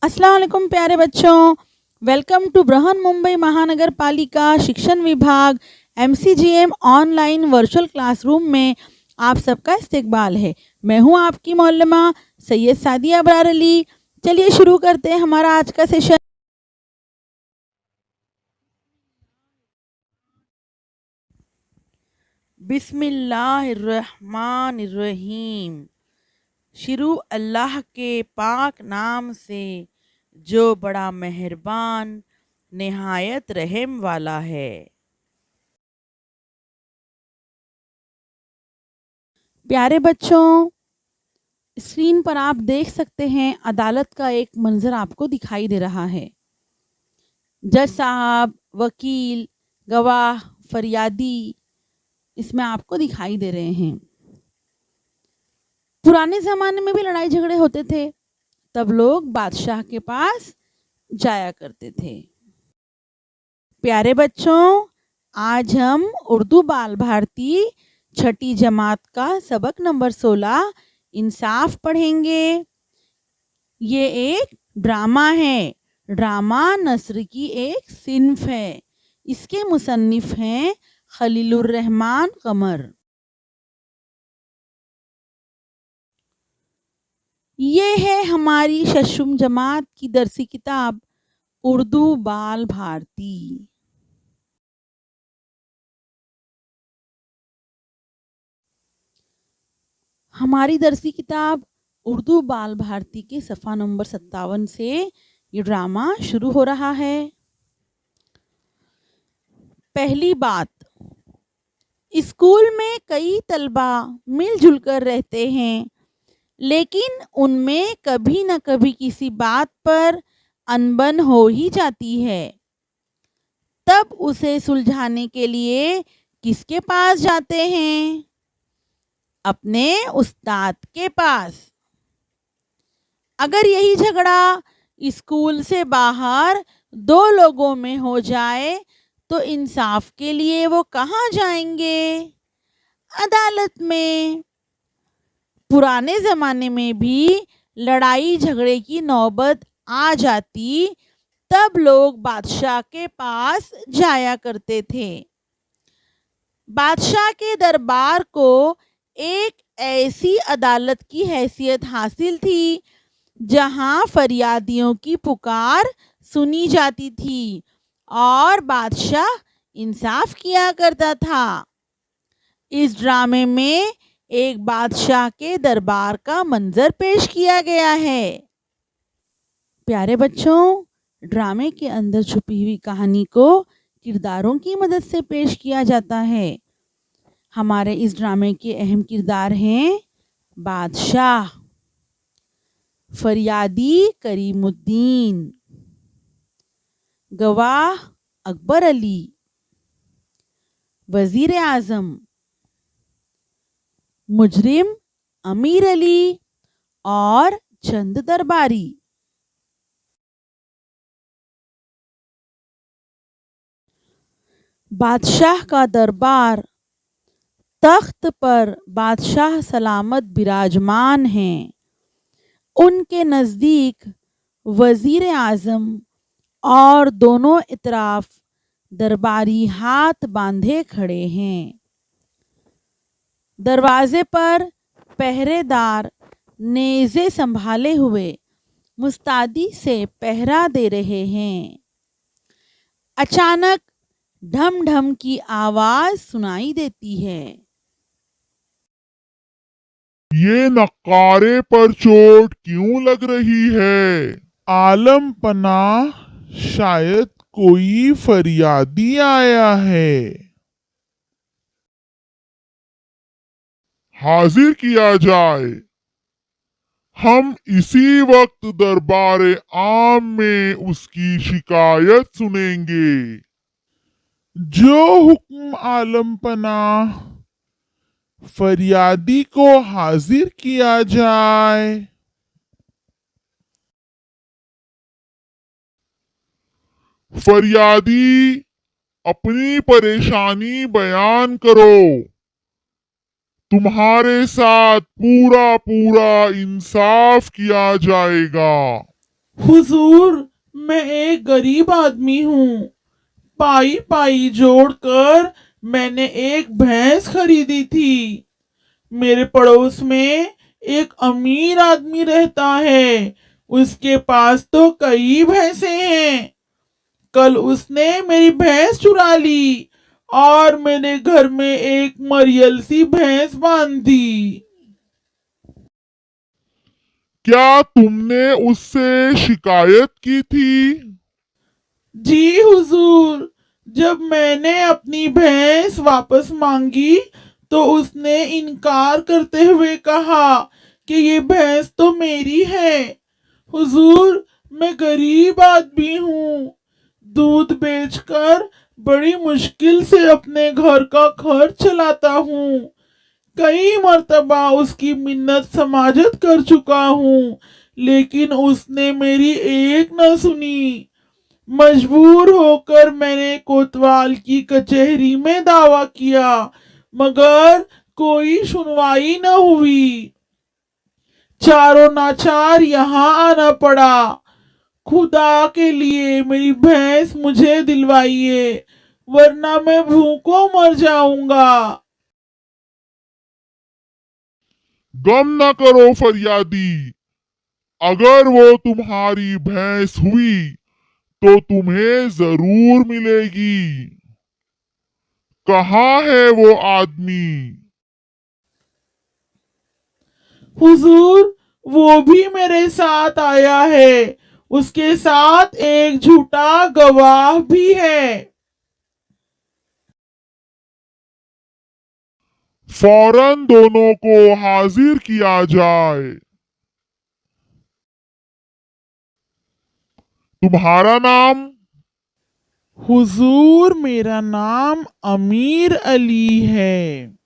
अस्सलाम वालेकुम प्यारे बच्चों, वेलकम टू बृहन मुंबई महानगर पालिका शिक्षण विभाग MCGM ऑनलाइन वर्चुअल क्लासरूम में आप सबका इस्तकबाल है। मैं हूं आपकी मौलमा सैयद सादिया अबरार अली। चलिए शुरू करते हैं हमारा आज का सेशन। बिस्मिल्लाहिर्रहमानिर्रहीम। शुरू अल्लाह के पाक नाम से जो बड़ा मेहरबान निहायत रहम वाला है। प्यारे बच्चों, स्क्रीन पर आप देख सकते हैं अदालत का एक मंजर आपको दिखाई दे रहा है। जज साहब, वकील, गवाह, फरियादी इसमें आपको दिखाई दे रहे हैं। पुराने ज़माने में भी लड़ाई झगड़े होते थे, तब लोग बादशाह के पास जाया करते थे। प्यारे बच्चों, आज हम उर्दू बाल भारती छठी जमात का सबक नंबर 16 इंसाफ पढ़ेंगे। ये एक ड्रामा है। ड्रामा नस्र की एक सिन्फ है। इसके मुसन्निफ हैं खलीलुर रहमान कमर। ये है हमारी शशुम जमात की दरसी किताब उर्दू बाल भारती। हमारी दरसी किताब उर्दू बाल भारती के सफ़ा नंबर 57 से ये ड्रामा शुरू हो रहा है। पहली बात, स्कूल में कई तलबा मिलजुल कर रहते हैं, लेकिन उनमें कभी न कभी किसी बात पर अनबन हो ही जाती है। तब उसे सुलझाने के लिए किसके पास जाते हैं? अपने उस्ताद के पास। अगर यही झगड़ा स्कूल से बाहर दो लोगों में हो जाए तो इंसाफ के लिए वो कहाँ जाएंगे? अदालत में। पुराने ज़माने में भी लड़ाई झगड़े की नौबत आ जाती, तब लोग बादशाह के पास जाया करते थे। बादशाह के दरबार को एक ऐसी अदालत की हैसियत हासिल थी जहां फरियादियों की पुकार सुनी जाती थी और बादशाह इंसाफ किया करता था। इस ड्रामे में एक बादशाह के दरबार का मंजर पेश किया गया है। प्यारे बच्चों, ड्रामे के अंदर छुपी हुई कहानी को किरदारों की मदद से पेश किया जाता है। हमारे इस ड्रामे के अहम किरदार हैं बादशाह, फरियादी करीमुद्दीन, गवाह अकबर अली, वजीर आजम, मुजरिम अमीर अली और चंद दरबारी। बादशाह का दरबार। तख्त पर बादशाह सलामत विराजमान हैं। उनके नज़दीक वजीर आज़म और दोनों इतराफ दरबारी हाथ बांधे खड़े हैं। दरवाजे पर पहरेदार नेज़े संभाले हुए मुस्तादी से पहरा दे रहे हैं। अचानक ढम ढम की आवाज सुनाई देती है। ये नक्कारे पर चोट क्यों लग रही है? आलम पनाह, शायद कोई फरियादी आया है। हाजिर किया जाए। हम इसी वक्त दरबारे आम में उसकी शिकायत सुनेंगे। जो हुक्म आलम पनाह। फरियादी को हाजिर किया जाए। फरियादी, अपनी परेशानी बयान करो। तुम्हारे साथ पूरा पूरा इंसाफ किया जाएगा। हुजूर, मैं एक गरीब आदमी हूँ। पाई पाई जोड़कर मैंने एक भैंस खरीदी थी। मेरे पड़ोस में एक अमीर आदमी रहता है। उसके पास तो कई भैंसे हैं। कल उसने मेरी भैंस चुरा ली और मेरे घर में एक मरियल सी भैंस बांध दी। क्या तुमने उससे शिकायत की थी? जी हुजूर, जब मैंने अपनी भैंस वापस मांगी तो उसने इनकार करते हुए कहा कि ये भैंस तो मेरी है। हुजूर, मैं गरीब आदमी हूँ। दूध बेचकर बड़ी मुश्किल से अपने घर का खर्च चलाता हूँ। कई मर्तबा उसकी मिन्नत समाजत कर चुका हूँ, लेकिन उसने मेरी एक न सुनी। मजबूर होकर मैंने कोतवाल की कचहरी में दावा किया, मगर कोई सुनवाई न हुई। चारों नाचार यहाँ आना पड़ा। खुदा के लिए मेरी भैंस मुझे दिलवाइए, वरना मैं भूखों मर जाऊंगा। गम न करो फरियादी, अगर वो तुम्हारी भैंस हुई तो तुम्हें जरूर मिलेगी। कहाँ है वो आदमी? हुजूर, वो भी मेरे साथ आया है। उसके साथ एक झूठा गवाह भी है। फौरन दोनों को हाजिर किया जाए। तुम्हारा नाम? हुजूर, मेरा नाम अमीर अली है।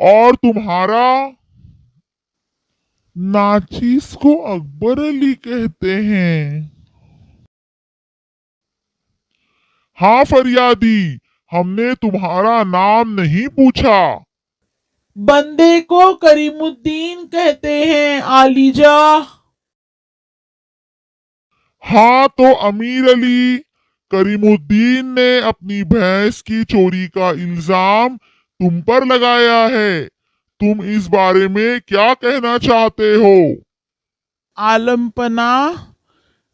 और तुम्हारा? नाचिस को अकबर अली कहते हैं। हाँ फरियादी, हमने तुम्हारा नाम नहीं पूछा। बंदे को करीमुद्दीन कहते हैं, आलीजा। हाँ तो अमीर अली, करीमुद्दीन ने अपनी भैंस की चोरी का इल्जाम तुम पर लगाया है। तुम इस बारे में क्या कहना चाहते हो? आलमपना,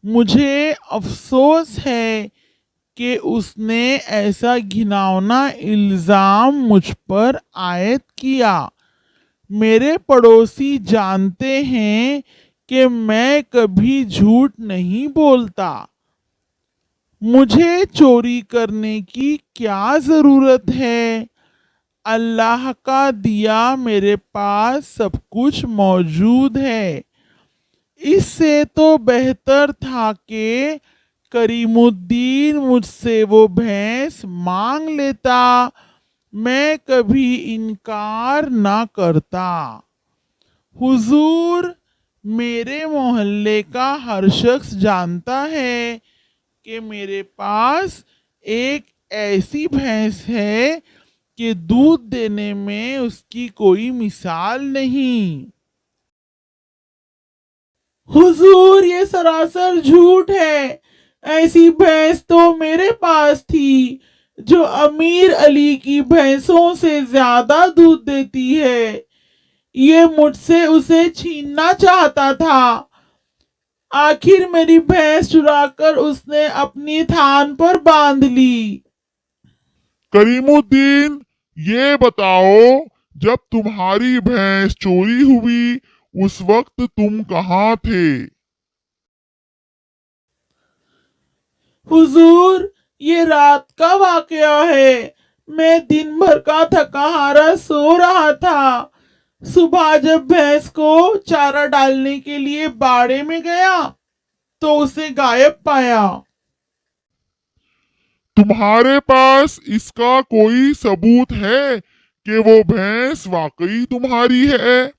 मुझे अफसोस है कि उसने ऐसा घिनौना इल्जाम मुझ पर आयद किया। मेरे पड़ोसी जानते हैं कि मैं कभी झूठ नहीं बोलता। मुझे चोरी करने की क्या जरूरत है? अल्लाह का दिया मेरे पास सब कुछ मौजूद है। इससे तो बेहतर था कि करीमुद्दीन मुझसे वो भैंस मांग लेता। मैं कभी इनकार ना करता। हुजूर, मेरे मोहल्ले का हर शख्स जानता है कि मेरे पास एक ऐसी भैंस है कि दूध देने में उसकी कोई मिसाल नहीं। हुजूर, ये सरासर झूठ है। ऐसी भैंस तो मेरे पास थी जो अमीर अली की भैंसों से ज्यादा दूध देती है। ये मुझसे उसे छीनना चाहता था। आखिर मेरी भैंस चुराकर उसने अपनी थान पर बांध ली। करीमुद्दीन, ये बताओ, जब तुम्हारी भैंस चोरी हुई उस वक्त तुम कहाँ थे? हुजूर, ये रात का वाकया है। मैं दिन भर का थका हारा सो रहा था। सुबह जब भैंस को चारा डालने के लिए बाड़े में गया तो उसे गायब पाया। तुम्हारे पास इसका कोई सबूत है कि वो भैंस वाकई तुम्हारी है?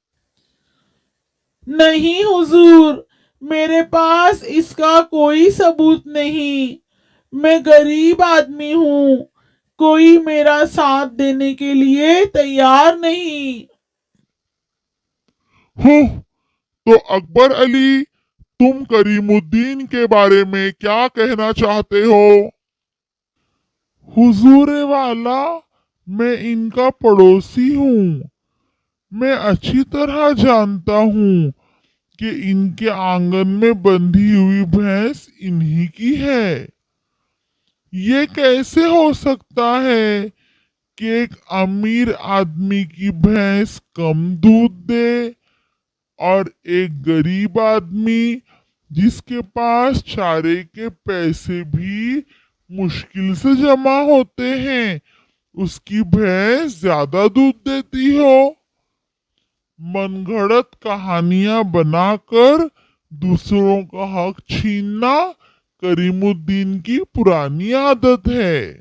नहीं हुजूर, मेरे पास इसका कोई सबूत नहीं। मैं गरीब आदमी हूँ। कोई मेरा साथ देने के लिए तैयार नहीं। हुँ, तो अकबर अली, तुम करीमुद्दीन के बारे में क्या कहना चाहते हो? हुजूर वाला, मैं इनका पड़ोसी हूँ। मैं अच्छी तरह जानता हूँ कि इनके आंगन में बंधी हुई भैंस इन्हीं की है। ये कैसे हो सकता है कि एक अमीर आदमी की भैंस कम दूध दे और एक गरीब आदमी जिसके पास चारे के पैसे भी मुश्किल से जमा होते हैं, उसकी भैंस ज्यादा दूध देती हो? मनगढ़ंत कहानियां बनाकर दूसरों का हक छीनना करीमुद्दीन की पुरानी आदत है।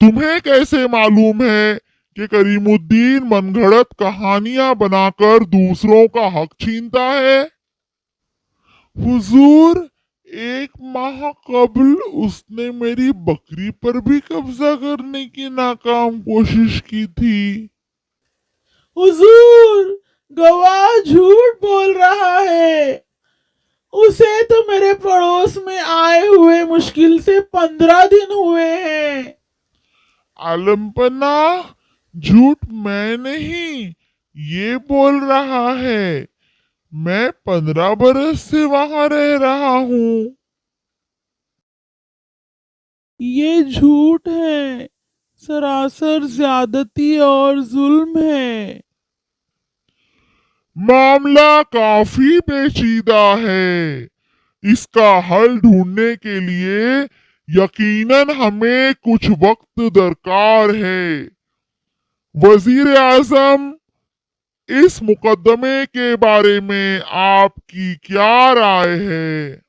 तुम्हें कैसे मालूम है कि करीमुद्दीन मनगढ़ंत कहानियां बनाकर दूसरों का हक छीनता है? हुजूर, 1 माह कबल उसने मेरी बकरी पर भी कब्जा करने की नाकाम कोशिश की थी। हुजूर, गवाह झूठ बोल रहा है। उसे तो मेरे पड़ोस में आए हुए मुश्किल से 15 दिन हुए हैं। आलमपना, झूठ मैं नहीं, ये बोल रहा है। मैं 15 बरस से वहां रह रहा हूँ। ये झूठ है, सरासर ज्यादती और जुल्म है। मामला काफी पेचीदा है। इसका हल ढूंढने के लिए यकीनन हमें कुछ वक्त दरकार है। वजीर आजम, इस मुकदमे के बारे में आपकी क्या राय है?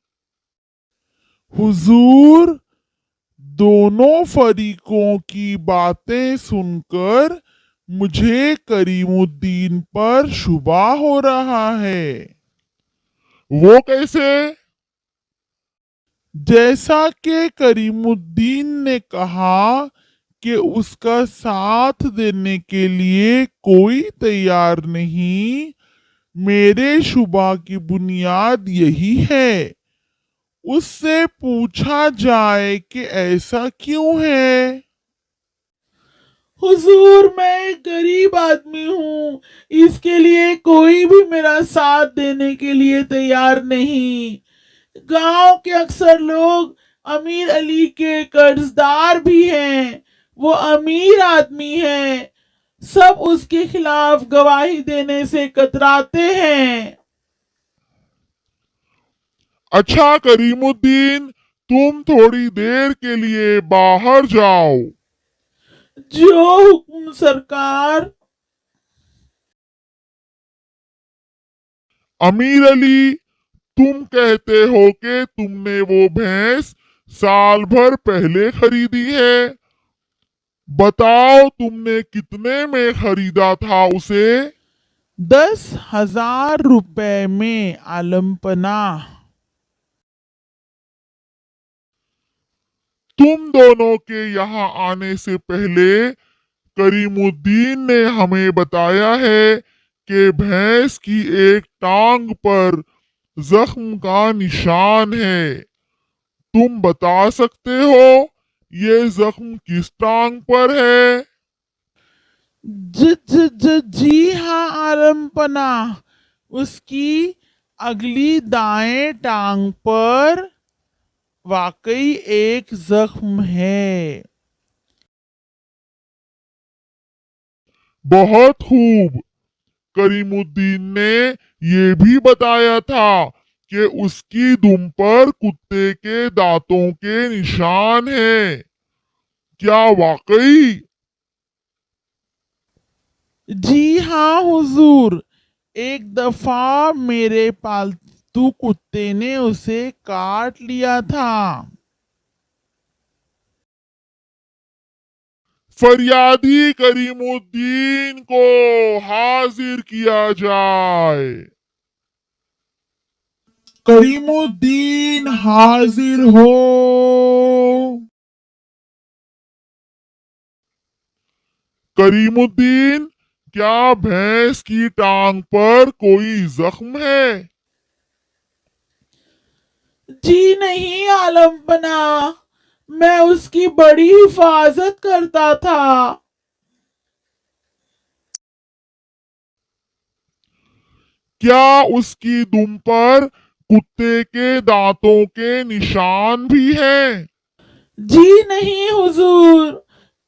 हुजूर, दोनों फरीकों की बातें सुनकर मुझे करीमुद्दीन पर शुबा हो रहा है। वो कैसे? जैसा कि करीमुद्दीन ने कहा कि उसका साथ देने के लिए कोई तैयार नहीं, मेरे शुबा की बुनियाद यही है। उससे पूछा जाए कि ऐसा क्यों है। हुजूर, मैं एक गरीब आदमी हूँ, इसके लिए कोई भी मेरा साथ देने के लिए तैयार नहीं। गांव के अक्सर लोग अमीर अली के कर्जदार भी हैं। वो अमीर आदमी है, सब उसके खिलाफ गवाही देने से कतराते हैं। अच्छा करीमुद्दीन, तुम थोड़ी देर के लिए बाहर जाओ। जो हुक्म सरकार। अमीर अली, तुम कहते हो कि तुमने वो भैंस साल भर पहले खरीदी है। बताओ तुमने कितने में खरीदा था उसे? 10,000 रुपए में, आलमपना। तुम दोनों के यहाँ आने से पहले करीमुद्दीन ने हमें बताया है कि भैंस की एक टांग पर जख्म का निशान है। तुम बता सकते हो ये जख्म किस टांग पर है? जी हाँ, आलमपना। उसकी अगली दाएं टांग पर वाकई एक जख्म है। बहुत खूब। करीमुद्दीन ने ये भी बताया था कि उसकी दुम पर कुत्ते के दांतों के निशान हैं। क्या वाकई? जी हाँ हुजूर, एक दफा मेरे पालतू कुत्ते ने उसे काट लिया था। फरियादी करीमुद्दीन को हाजिर किया जाए। करीमुद्दीन हाजिर हो। करीमुद्दीन, क्या भैंस की टांग पर कोई जख्म है? जी नहीं आलम बना, मैं उसकी बड़ी हिफाजत करता था। क्या उसकी दुम पर कुत्ते के दांतों के निशान भी हैं? जी नहीं हुजूर,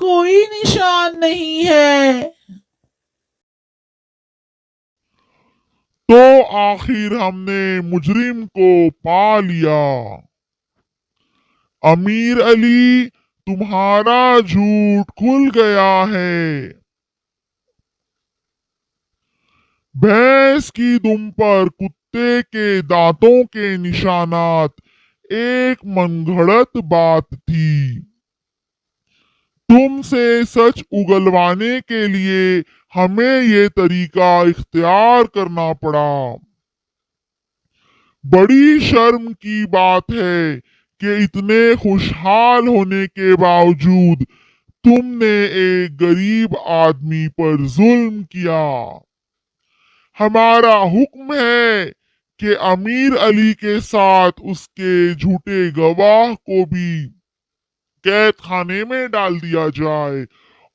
कोई निशान नहीं है। तो आखिर हमने मुजरिम को पा लिया। अमीर अली, तुम्हारा झूठ खुल गया है। भैंस की दुम पर कुत्ते के दांतों के निशानात एक मनगढ़ंत बात थी। तुमसे सच उगलवाने के लिए हमें ये तरीका इख्तियार करना पड़ा। बड़ी शर्म की बात है कि इतने खुशहाल होने के बावजूद तुमने एक गरीब आदमी पर जुल्म किया। हमारा हुक्म है कि अमीर अली के साथ उसके झूठे गवाह को भी कैद खाने में डाल दिया जाए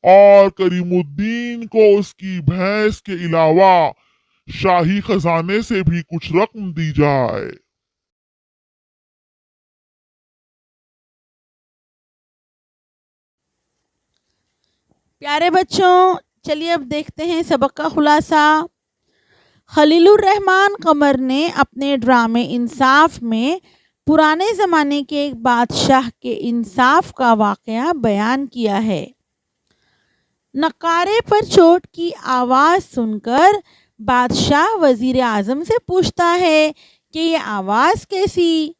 और करीमुद्दीन को उसकी भैंस के अलावा शाही खजाने से भी कुछ रकम दी जाए। प्यारे बच्चों, चलिए अब देखते हैं सबक का खुलासा। खलीलुर रहमान कमर ने अपने ड्रामे इंसाफ में पुराने ज़माने के एक बादशाह के इंसाफ का वाक़या बयान किया है। नकारे पर चोट की आवाज़ सुनकर बादशाह वज़ीर आज़म से पूछता है कि ये आवाज़ कैसी।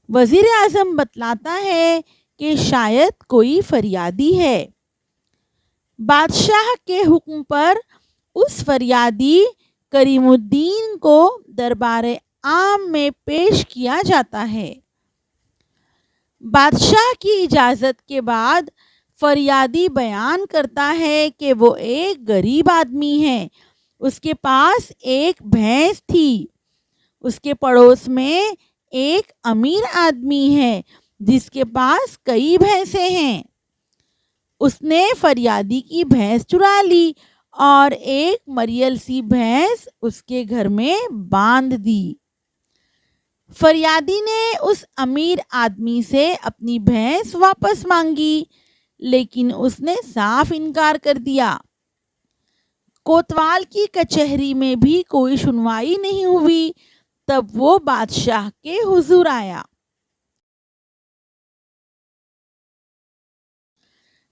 वज़ीर आज़म बतलाता है कि शायद कोई फरियादी है। बादशाह के हुक्म पर उस फरियादी करीमुद्दीन को दरबार आम में पेश किया जाता है। बादशाह की इजाज़त के बाद फरियादी बयान करता है कि वो एक गरीब आदमी है। उसके पास एक भैंस थी। उसके पड़ोस में एक अमीर आदमी है जिसके पास कई भैंसें हैं। उसने फरियादी की भैंस चुरा ली और एक मरियल सी भैंस उसके घर में बांध दी। फरियादी ने उस अमीर आदमी से अपनी भैंस वापस मांगी, लेकिन उसने साफ इनकार कर दिया। कोतवाल की कचहरी में भी कोई सुनवाई नहीं हुई। तब वो बादशाह के हुजूर आया।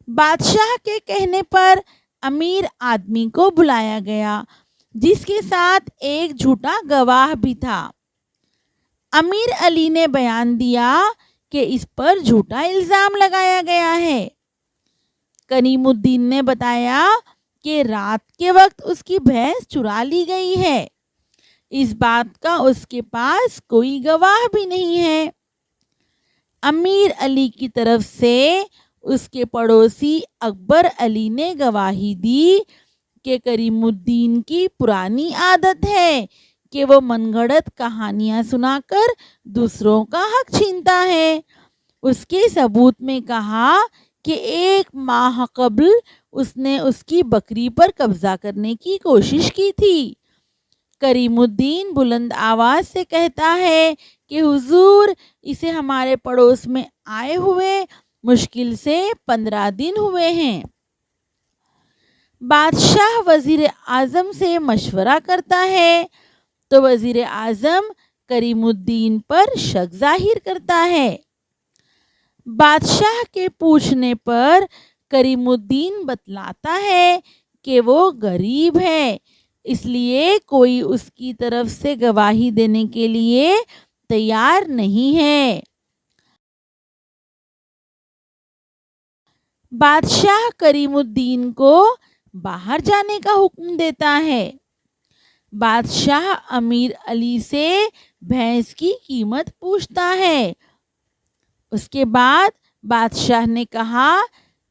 बादशाह के कहने पर अमीर आदमी को बुलाया गया, जिसके साथ एक झूठा गवाह भी था। अमीर अली ने बयान दिया कि इस पर झूठा इल्ज़ाम लगाया गया है। करीमुद्दीन ने बताया कि रात के वक्त उसकी भैंस चुरा ली गई है। इस बात का उसके पास कोई गवाह भी नहीं है। अमीर अली की तरफ से उसके पड़ोसी अकबर अली ने गवाही दी कि करीमुद्दीन की पुरानी आदत है कि वो मनगढ़ंत कहानियां सुनाकर दूसरों का हक छीनता है। उसके सबूत में कहा कि 1 माह कबल उसने उसकी बकरी पर कब्जा करने की कोशिश की थी। करीमुद्दीन बुलंद आवाज से कहता है कि हुजूर, इसे हमारे पड़ोस में आए हुए मुश्किल से 15 दिन हुए हैं। बादशाह वजीर आजम से मशवरा करता है तो वजीर आजम करीमुद्दीन पर शक जाहिर करता है। बादशाह के पूछने पर करीमुद्दीन बतलाता है कि वो गरीब है, इसलिए कोई उसकी तरफ से गवाही देने के लिए तैयार नहीं है। बादशाह करीमुद्दीन को बाहर जाने का हुक्म देता है। बादशाह अमीर अली से भैंस की कीमत पूछता है। उसके बाद बादशाह ने कहा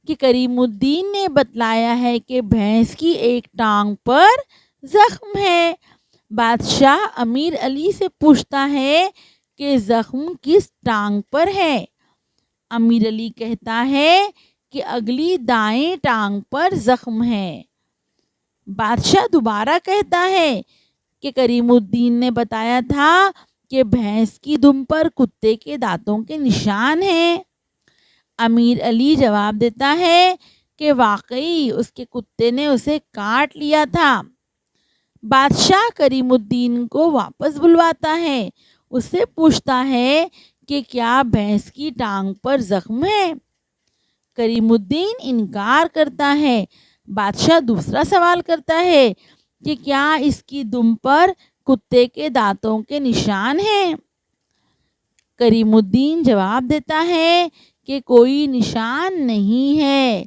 कि करीमुद्दीन ने बतलाया है कि भैंस की एक टांग पर जख्म है। बादशाह अमीर अली से पूछता है कि जख्म किस टांग पर है। अमीर अली कहता है कि अगली दाएं टांग पर जख्म है। बादशाह दोबारा कहता है कि करीमुद्दीन ने बताया था कि भैंस की दुम पर कुत्ते के दांतों के निशान हैं। अमीर अली जवाब देता है कि वाकई उसके कुत्ते ने उसे काट लिया था। बादशाह करीमुद्दीन को वापस बुलवाता है, उससे पूछता है कि क्या भैंस की टांग पर जख्म है। करीमुद्दीन इनकार करता है। बादशाह दूसरा सवाल करता है कि क्या इसकी दुम पर कुत्ते के दांतों के निशान हैं। करीमुद्दीन जवाब देता है कि कोई निशान नहीं है।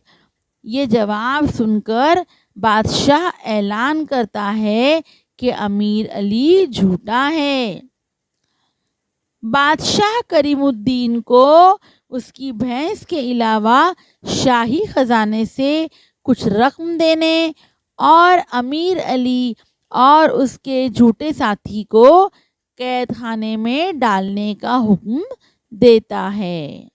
ये जवाब सुनकर बादशाह ऐलान करता है कि अमीर अली झूठा है। बादशाह करीमुद्दीन को उसकी भैंस के अलावा शाही खजाने से कुछ रकम देने और अमीर अली और उसके झूठे साथी को कैद खाने में डालने का हुक्म देता है।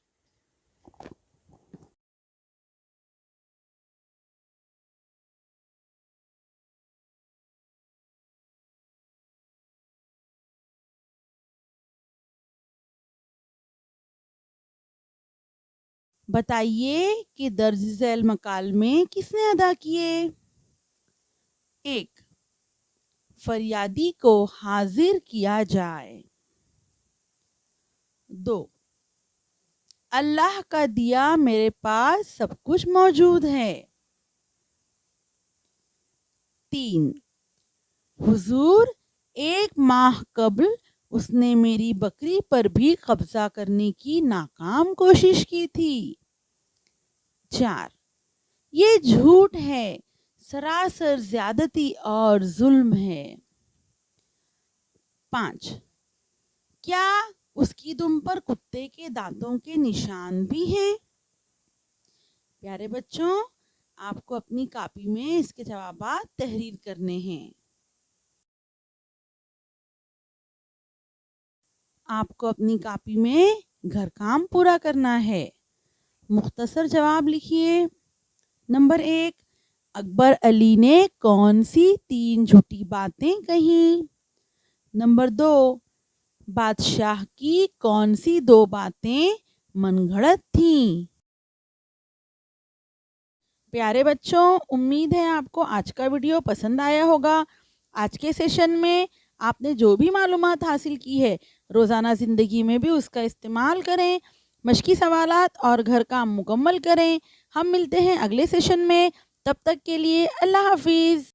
बताइए कि दर्ज झैल मकाल में किसने अदा किए। 1. फरियादी को हाजिर किया जाए। 2. अल्लाह का दिया मेरे पास सब कुछ मौजूद है। 3. हुजूर 1 माह कबल उसने मेरी बकरी पर भी कब्जा करने की नाकाम कोशिश की थी। 4. ये झूठ है, सरासर ज्यादती और जुल्म है। 5. क्या उसकी दुम पर कुत्ते के दांतों के निशान भी हैं। प्यारे बच्चों, आपको अपनी कॉपी में इसके जवाब तहरीर करने हैं। आपको अपनी कॉपी में घर काम पूरा करना है। मुख्तसर जवाब लिखिए। नंबर 1, अकबर अली ने कौन सी 3 झूठी बातें कही। नंबर 2, बादशाह की कौन सी 2 बातें मनगढ़ंत थीं। प्यारे बच्चों, उम्मीद है आपको आज का वीडियो पसंद आया होगा। आज के सेशन में आपने जो भी मालूमात हासिल की है, रोज़ाना ज़िंदगी में भी उसका इस्तेमाल करें। मश्की सवालात और घर काम मुकम्मल करें। हम मिलते हैं अगले सेशन में। तब तक के लिए अल्लाह हाफिज़।